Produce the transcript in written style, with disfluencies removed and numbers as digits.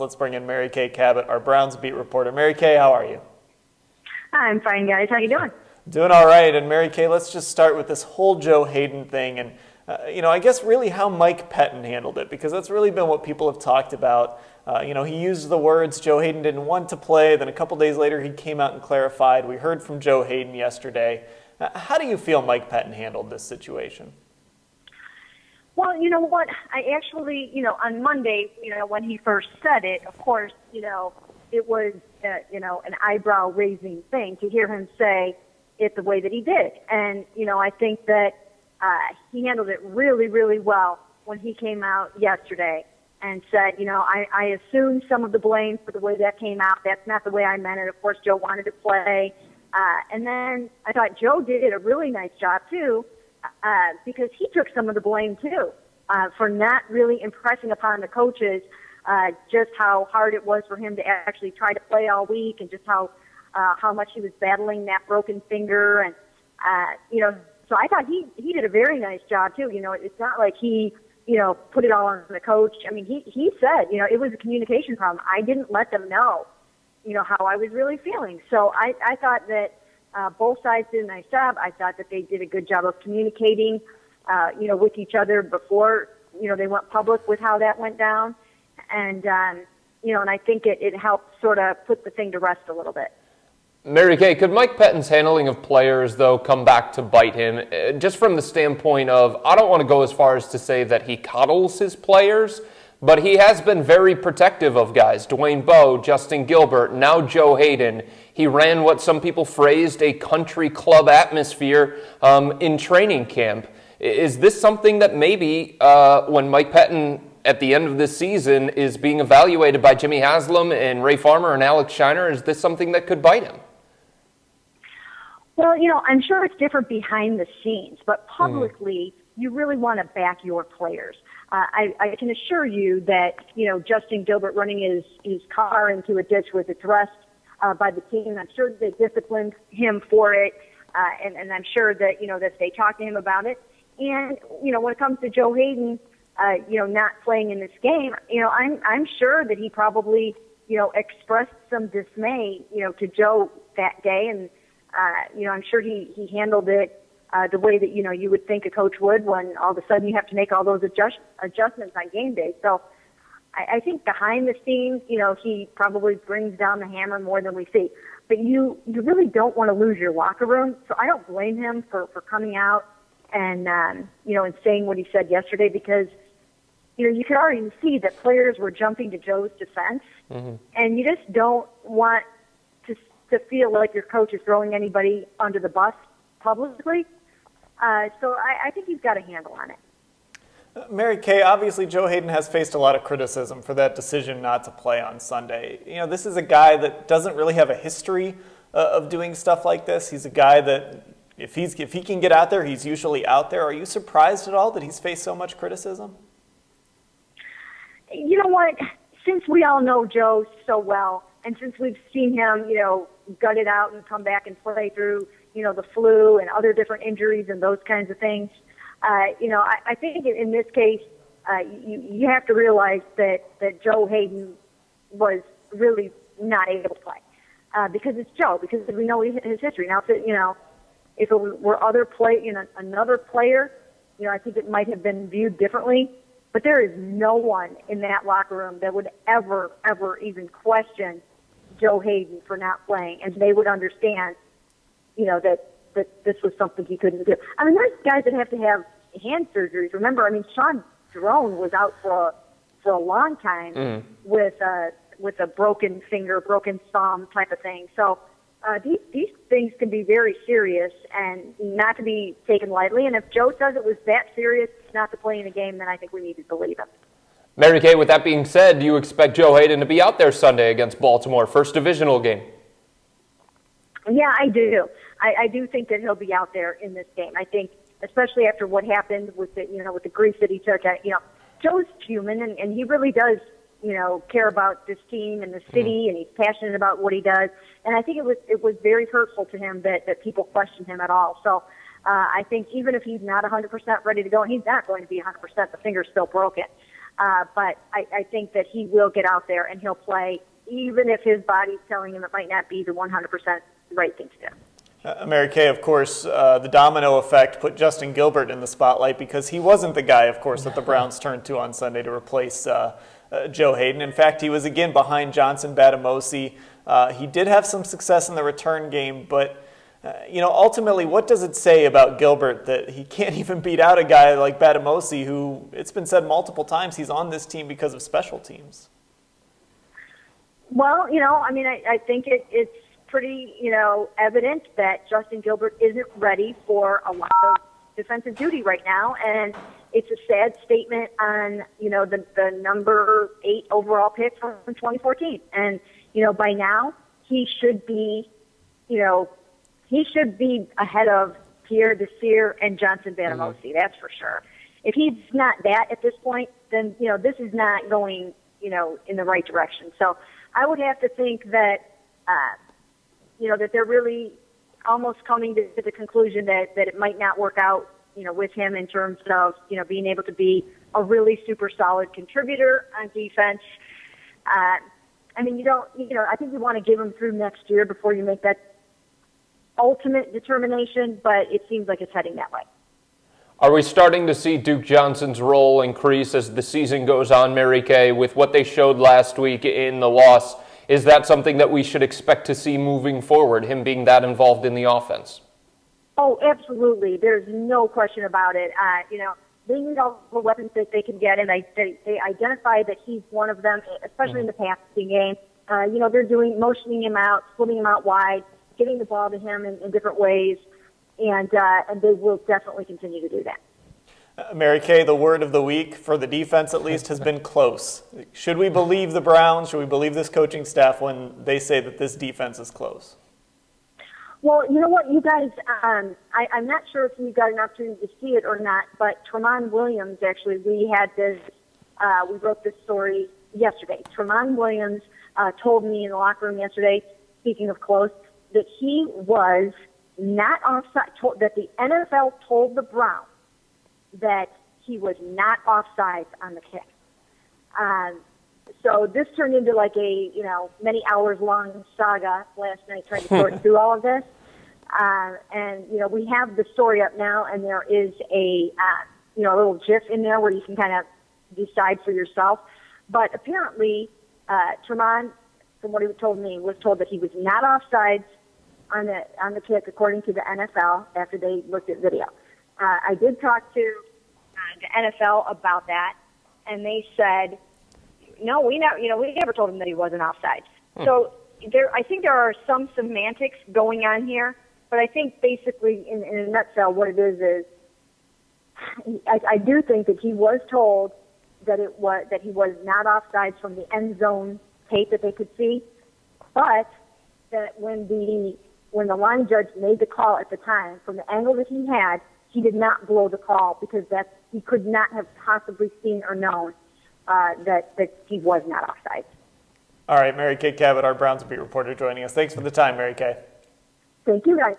Let's bring in Mary Kay Cabot, our Browns beat reporter. Mary Kay, how are you? I'm fine, guys. How you doing? Doing all right. And Mary Kay, let's just start with this whole Joe Haden thing and, I guess really how Mike Pettine handled it, because that's really been what people have talked about. He used the words Joe Haden didn't want to play. Then a couple days later, he came out and clarified. We heard from Joe Haden yesterday. How do you feel Mike Pettine handled this situation? Well, you know what? I actually, on Monday, when he first said it, of course, it was, an eyebrow-raising thing to hear him say it the way that he did. And, I think that he handled it really, really well when he came out yesterday and said, I assume some of the blame for the way that came out. That's not the way I meant it. Of course, Joe wanted to play. And then I thought Joe did a really nice job, too, because he took some of the blame, too, for not really impressing upon the coaches just how hard it was for him to actually try to play all week and just how much he was battling that broken finger. And, so I thought he did a very nice job, too. It's not like he, put it all on the coach. I mean, he said, it was a communication problem. I didn't let them know, how I was really feeling. So I thought that both sides did a nice job. I thought that they did a good job of communicating, with each other before, they went public with how that went down. And, and I think it helped sort of put the thing to rest a little bit. Mary Kay, could Mike Pettine's handling of players, though, come back to bite him? Just from the standpoint of, I don't want to go as far as to say that he coddles his players, but he has been very protective of guys. Dwayne Bowe, Justin Gilbert, now Joe Haden. He ran what some people phrased a country club atmosphere in training camp. Is this something that maybe when Mike Pettine at the end of this season is being evaluated by Jimmy Haslam and Ray Farmer and Alex Shiner, is this something that could bite him? Well, I'm sure it's different behind the scenes, but publicly, you really want to back your players. I can assure you that, Justin Gilbert running his car into a ditch was addressed by the team. I'm sure they disciplined him for it, and I'm sure that, that they talked to him about it. And, when it comes to Joe Haden, not playing in this game, I'm sure that he probably, expressed some dismay, to Joe that day. And, I'm sure he handled it the way that, you would think a coach would when all of a sudden you have to make all those adjustments on game day. So I think behind the scenes, he probably brings down the hammer more than we see. But you really don't want to lose your locker room. So I don't blame him for coming out and, and saying what he said yesterday, because, you could already see that players were jumping to Joe's defense. Mm-hmm. And you just don't want to feel like your coach is throwing anybody under the bus publicly. So I think he's got a handle on it. Mary Kay, obviously Joe Haden has faced a lot of criticism for that decision not to play on Sunday. This is a guy that doesn't really have a history of doing stuff like this. He's a guy that if he can get out there, he's usually out there. Are you surprised at all that he's faced so much criticism? You know what? Since we all know Joe so well, and since we've seen him, gut it out and come back and play through, the flu and other different injuries and those kinds of things, I think in this case, you have to realize that Joe Haden was really not able to play because it's Joe, because we know his history. Now, if it were another player, I think it might have been viewed differently. But there is no one in that locker room that would ever even question Joe Haden for not playing, and they would understand, that this was something he couldn't do. I mean, there's guys that have to have hand surgeries. Remember, Sean Jerome was out for a long time with a broken finger, broken thumb type of thing. So these things can be very serious and not to be taken lightly. And if Joe says it was that serious not to play in a game, then I think we need to believe him. Mary Kay, with that being said, do you expect Joe Haden to be out there Sunday against Baltimore, first divisional game? Yeah, I do. I do think that he'll be out there in this game. I think, especially after what happened with the grief that he took. Joe's human, and he really does, care about this team and the city, and he's passionate about what he does. And I think it was very hurtful to him that people questioned him at all. So I think even if he's not 100% ready to go, and he's not going to be 100%, the finger's still broken. But I think that he will get out there and he'll play, even if his body's telling him it might not be the 100% right thing to do. Mary Kay, of course, the domino effect put Justin Gilbert in the spotlight because he wasn't the guy, of course, that the Browns turned to on Sunday to replace Joe Haden. In fact, he was again behind Johnson Batamosi. He did have some success in the return game, but ultimately, what does it say about Gilbert that he can't even beat out a guy like Batamosi, who, it's been said multiple times, he's on this team because of special teams? Well, I think it's pretty, evident that Justin Gilbert isn't ready for a lot of defensive duty right now, and it's a sad statement on, the number 8 overall pick from 2014. And, by now he should be, ahead of Pierre Desir and Johnson Batamosi, that's for sure. If he's not that at this point, then, this is not going, in the right direction. So I would have to think that, that they're really almost coming to the conclusion that it might not work out, with him in terms of, being able to be a really super solid contributor on defense. I think you want to give him through next year before you make that ultimate determination, but it seems like it's heading that way. Are we starting to see Duke Johnson's role increase as the season goes on, Mary Kay, with what they showed last week in the loss? Is that something that we should expect to see moving forward, him being that involved in the offense? Oh, absolutely. There's no question about it. They need all the weapons that they can get, and they identify that he's one of them, especially in the passing game. They're motioning him out, splitting him out wide, getting the ball to him in different ways, and they will definitely continue to do that. Mary Kay, the word of the week for the defense at least has been close. Should we believe the Browns? Should we believe this coaching staff when they say that this defense is close? Well, you know what, you guys, I'm not sure if you got an opportunity to see it or not, but Tramon Williams, actually, we wrote this story yesterday. Tramon Williams told me in the locker room yesterday, speaking of close, that he was not offside, that the NFL told the Browns that he was not offside on the kick. So this turned into like a, many hours long saga last night trying to sort through all of this. And, we have the story up now, and there is a little GIF in there where you can kind of decide for yourself. But apparently, Tramon, from what he told me, was told that he was not offsides on the kick according to the NFL after they looked at video. I did talk to the NFL about that, and they said, no, we never told him that he wasn't offsides. So I think there are some semantics going on here, but I think basically in a nutshell what it is I do think that he was told that he was not offsides from the end zone tape that they could see, but that when the line judge made the call at the time, from the angle that he had, he did not blow the call because he could not have possibly seen or known that he was not offside. All right, Mary Kay Cabot, our Browns beat reporter, joining us. Thanks for the time, Mary Kay. Thank you, guys.